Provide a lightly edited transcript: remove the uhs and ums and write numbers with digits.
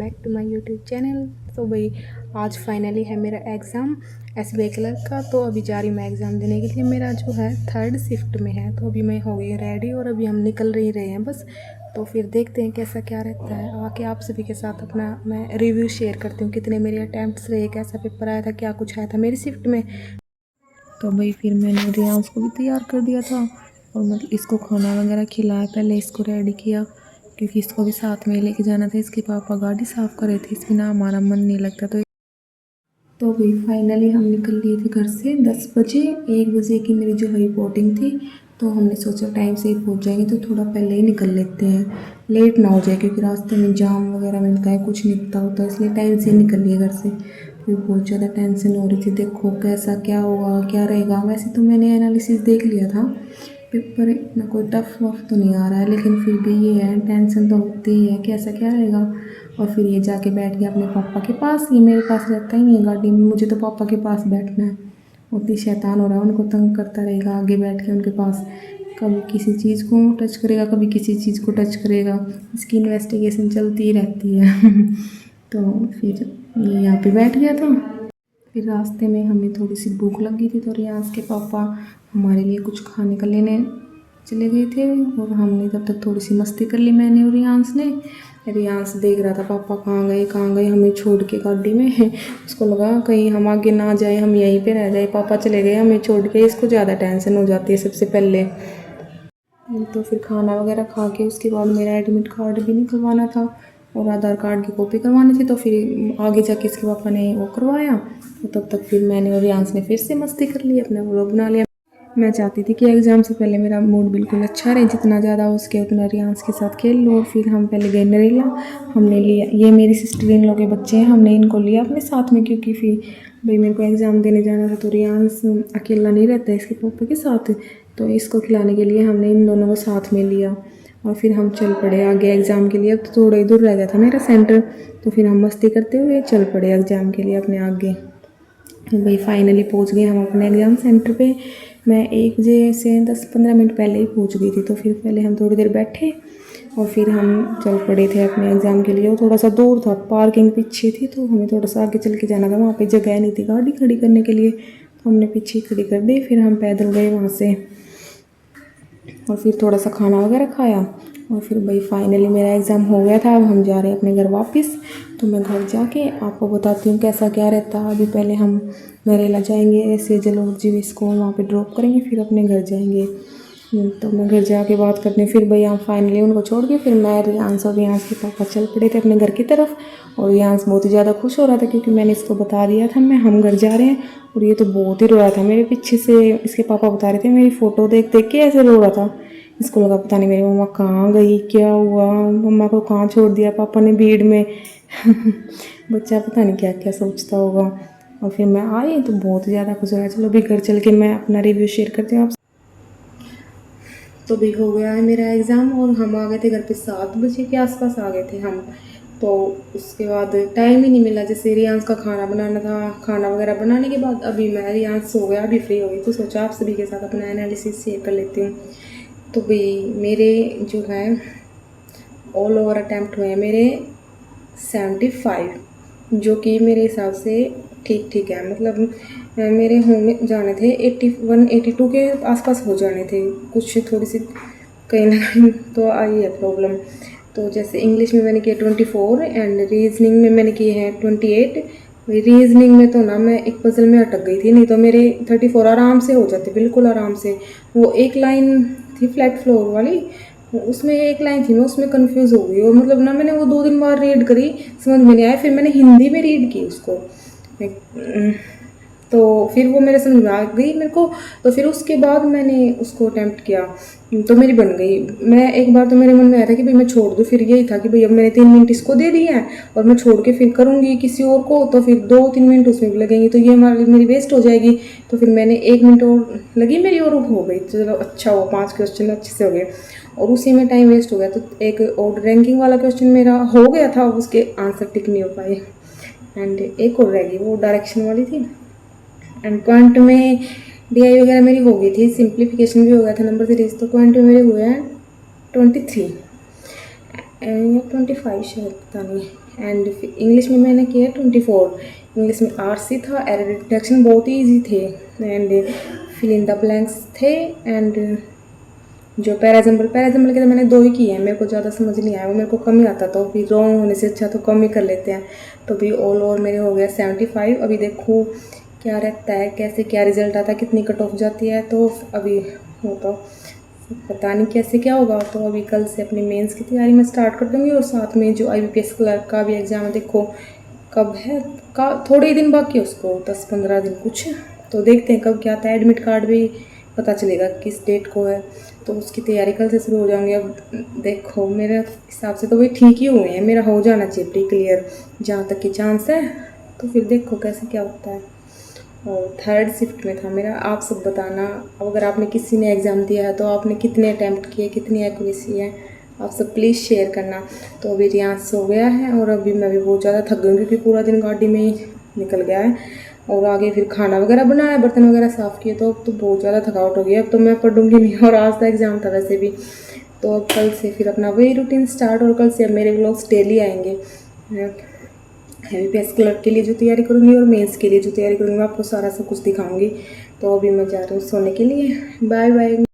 Back to my YouTube channel. तो भाई आज फाइनली है मेरा एग्ज़ाम SBI क्लर्क का। तो अभी जा रही मैं एग्ज़ाम देने के लिए। मेरा जो है 3rd शिफ्ट में है, तो अभी मैं हो गई रेडी और अभी हम निकल ही रहे हैं बस। तो फिर देखते हैं कैसा क्या रहता है। आके आप सभी के साथ अपना मैं रिव्यू शेयर करती हूँ, कितने मेरे अटैम्प्ट्स रहे, कैसा पेपर आया था, क्या कुछ आया था मेरी शिफ्ट में। तो भाई फिर मैंने रियांश को भी तैयार कर दिया था और मतलब इसको खाना वगैरह खिलाया, पहले इसको रेडी किया क्योंकि इसको भी साथ में लेके जाना था। इसके पापा गाड़ी साफ़ कर रहे थे, इसमें ना हमारा मन नहीं लगता। तो भाई फाइनली हम निकल लिए थे घर से 10 बजे। 1 बजे की मेरी जो है रिपोर्टिंग थी, तो हमने सोचा टाइम से ही पहुंच जाएंगे तो थोड़ा पहले ही निकल लेते हैं, लेट ना हो जाए क्योंकि रास्ते में जाम वगैरह मिलता है, कुछ निकलता होता है, इसलिए टाइम से ही निकल लिए घर से। फिर बहुत ज़्यादा टेंशन हो रही थी, देखो कैसा क्या होगा क्या रहेगा। वैसे तो मैंने एनालिसिस देख लिया था, पेपर इतना कोई टफ वफ तो नहीं आ रहा है, लेकिन फिर भी ये है टेंशन तो होती ही है कैसा क्या रहेगा। और फिर ये जाके बैठ गया अपने पापा के पास। ये मेरे पास रहता ही नहीं है गाड़ी में, मुझे तो पापा के पास बैठना है। उतनी शैतान हो रहा है, उनको तंग करता रहेगा आगे बैठ के उनके पास। कभी किसी चीज़ को टच करेगा, कभी किसी चीज़ को टच करेगा। इसकी इन्वेस्टिगेशन चलती ही रहती है तो फिर ये यहाँ पे बैठ गया था। फिर रास्ते में हमें थोड़ी सी भूख लगी थी, तो रियांश के पापा हमारे लिए कुछ खाने का लेने चले गए थे और हमने तब तक थोड़ी सी मस्ती कर ली, मैंने और रियांश ने। रियांश देख रहा था पापा कहाँ गए हमें छोड़ के गाड़ी में। उसको लगा कहीं हम आगे ना जाए, हम यहीं पे रह जाए, पापा चले गए हमें छोड़ के। इसको ज़्यादा टेंशन हो जाती है सबसे पहले। तो फिर खाना वगैरह खा के उसके बाद मेरा एडमिट कार्ड भी निकलवाना था और आधार कार्ड की कॉपी करवानी थी। तो फिर आगे जाके इसके पापा ने वो करवाया। तो तब तक फिर मैंने और रियांश ने फिर से मस्ती कर ली, अपना व्लॉग बना लिया। मैं चाहती थी कि एग्ज़ाम से पहले मेरा मूड बिल्कुल अच्छा रहे, जितना ज़्यादा हो सके उतना रियांश के साथ खेल लो। और फिर हम पहले गए नरेला, हमने लिया, ये मेरी सिस्टर इन लोग के बच्चे हैं, हमने इनको लिया अपने साथ में क्योंकि फिर भाई मेरे को एग्ज़ाम देने जाना था। तो रियांश अकेला नहीं रहता इसके पापा के साथ, तो इसको खिलाने के लिए हमने इन दोनों को साथ में लिया और फिर हम चल पड़े आगे एग्ज़ाम के लिए। अब तो थोड़ा ही दूर रह गया था मेरा सेंटर, तो फिर हम मस्ती करते हुए चल पड़े एग्ज़ाम के लिए अपने आगे। भाई फाइनली पहुंच गए हम अपने एग्ज़ाम सेंटर पे। मैं 1 बजे से 10-15 मिनट पहले ही पहुंच गई थी। तो फिर पहले हम थोड़ी देर बैठे और फिर हम चल पड़े थे अपने एग्ज़ाम के लिए। वो थोड़ा सा दूर था, पार्किंग पीछे थी, तो हमें थोड़ा सा आगे चल के जाना था। वहाँ पे जगह नहीं थी गाड़ी खड़ी करने के लिए, तो हमने पीछे खड़ी कर दी। फिर हम पैदल गए वहाँ से और फिर थोड़ा सा खाना वगैरह खाया और फिर भाई फाइनली मेरा एग्ज़ाम हो गया था। अब हम जा रहे हैं अपने घर वापस। तो मैं घर जाके आपको बताती हूँ कैसा क्या रहता है। अभी पहले हम नरेला जाएंगे, ऐसे जलोर जी इसको वहाँ पे ड्रॉप करेंगे, फिर अपने घर जाएंगे। तो मैं घर जाके बात करती हूँ। फिर भाई हम फाइनली उनको छोड़ के फिर मैं रियांश और रियांश के पापा चल पड़े थे अपने घर की तरफ। और रियांश बहुत ही ज़्यादा खुश हो रहा था क्योंकि मैंने इसको बता दिया था हम घर जा रहे हैं। और ये तो बहुत ही रो रहा था मेरे पीछे से। इसके पापा बता रहे थे मेरी फ़ोटो देख देख के ऐसे रो रहा था। इसको लगा पता नहीं मेरी मम्मा कहाँ गई, क्या हुआ, मम्मा को कहाँ छोड़ दिया पापा ने भीड़ में बच्चा पता नहीं क्या क्या सोचता होगा। और फिर मैं आई तो बहुत ज़्यादा खुश हो गया। चलो अभी घर चल के मैं अपना रिव्यू शेयर करती हूँ आपसे। तो भी हो गया है मेरा एग्ज़ाम और हम आ गए थे घर पे 7 बजे के आसपास आ गए थे हम। तो उसके बाद टाइम ही नहीं मिला, जैसे रियांश का खाना बनाना था। खाना वगैरह बनाने के बाद अभी मैं रियांश सो गया, अभी फ्री हो गई, तो सोचा आप सभी के साथ अपना एनालिसिस शेयर कर लेती हूँ। तो भाई मेरे जो है ऑल ओवर अटैम्प्ट हुए हैं मेरे 75, जो कि मेरे हिसाब से ठीक ठीक है। मतलब मेरे होने जाने थे 81-82 के आसपास हो जाने थे। कुछ थोड़ी सी कहीं ना कहीं तो आई है प्रॉब्लम। तो जैसे इंग्लिश में मैंने किया 24 एंड रीजनिंग में मैंने किए हैं 28। रीजनिंग में तो ना मैं एक पजल में अटक गई थी, नहीं तो मेरे 34 आराम से हो जाते, बिल्कुल आराम से। वो एक लाइन थी फ्लैट फ्लोर वाली, उसमें एक लाइन थी, मैं उसमें कंफ्यूज हो गई। और मतलब ना मैंने वो 2 दिन बाद रीड करी, समझ में नहीं आया। फिर मैंने हिंदी में रीड की उसको, तो फिर वो मेरे समझ में आ गई मेरे को। तो फिर उसके बाद मैंने उसको अटैम्प्ट किया तो मेरी बन गई। मैं एक बार तो मेरे मन में आया था कि भाई मैं छोड़ दूँ, फिर यही था कि भाई अब मैंने 3 मिनट इसको दे दिए हैं और मैं छोड़ के फिर करूँगी किसी और को, तो फिर 2-3 मिनट उसमें भी लगेंगे, तो ये मेरी वेस्ट हो जाएगी। तो फिर मैंने 1 मिनट और लगी मेरी और हो गई। तो चलो अच्छा हुआ, 5 क्वेश्चन अच्छे से हो गए और उसी में टाइम वेस्ट हो गया। तो एक और रैंकिंग वाला क्वेश्चन मेरा हो गया था, उसके आंसर टिक नहीं हो पाए एंड एक और रह गई, वो डायरेक्शन वाली थी। एंड क्वांट में DI वगैरह मेरी हो गई थी, सिंप्लीफिकेशन भी हो गया था नंबर सीरीज। तो क्वांट में मेरे हुए हैं 23 या 25 शायद, पता नहीं। एंड इंग्लिश में मैंने किया 24। इंग्लिश में आरसी था, एरर डिटेक्शन बहुत ही ईजी थे, and fill in the blanks थे, एंड जो पैराजम्बल के तो मैंने 2 ही किए हैं, मेरे को ज़्यादा समझ नहीं आया, वो मेरे को कम ही आता, तो फिर रॉन्ग होने से अच्छा तो कम ही कर लेते हैं। तो भी ऑल ओवर मेरे हो गया 75। अभी देखो क्या रहता है, कैसे क्या रिजल्ट आता है, कितनी कट ऑफ जाती है, तो अभी वो तो पता नहीं कैसे क्या होगा। तो अभी कल से अपनी मेंस की तैयारी मैं स्टार्ट कर दूँगी, और साथ में जो IBPS क्लर्क का भी एग्ज़ाम है, देखो कब है, का थोड़े ही दिन बाकी है उसको, 10-15 दिन कुछ, तो देखते हैं कब क्या आता है। एडमिट कार्ड भी पता चलेगा किस डेट को है, तो उसकी तैयारी कल से शुरू हो जाऊँगी। अब देखो मेरे हिसाब से तो वही ठीक ही हुए हैं, मेरा हो जाना चाहिए प्री क्लियर जहाँ तक की चांस है, तो फिर देखो कैसे क्या होता है। और 3rd शिफ्ट में था मेरा। आप सब बताना, अब अगर आपने किसी ने एग्ज़ाम दिया है तो आपने कितने अटैम्प्ट किए, कितनी एक्यूरेसी है, आप सब प्लीज़ शेयर करना। तो अभी रियांस हो गया है, और अभी मैं भी बहुत ज़्यादा थक गई क्योंकि पूरा दिन गाड़ी में ही निकल गया है, और आगे फिर खाना वगैरह बनाया, बर्तन वगैरह साफ़ किए, तो अब तो बहुत ज़्यादा थकावट हो गई। अब तो मैं पढ़ूँगी नहीं, और आज तो एग्ज़ाम था वैसे भी, तो अब कल से फिर अपना वही रूटीन स्टार्ट, और कल से अब मेरे व्लॉग्स डेली आएंगे। IBPS क्लर्क के लिए जो तैयारी करूँगी और मेंस के लिए जो तैयारी करूँगी, मैं आपको सारा सब कुछ दिखाऊंगी। तो अभी मैं जा रही हूँ सोने के लिए। Bye bye.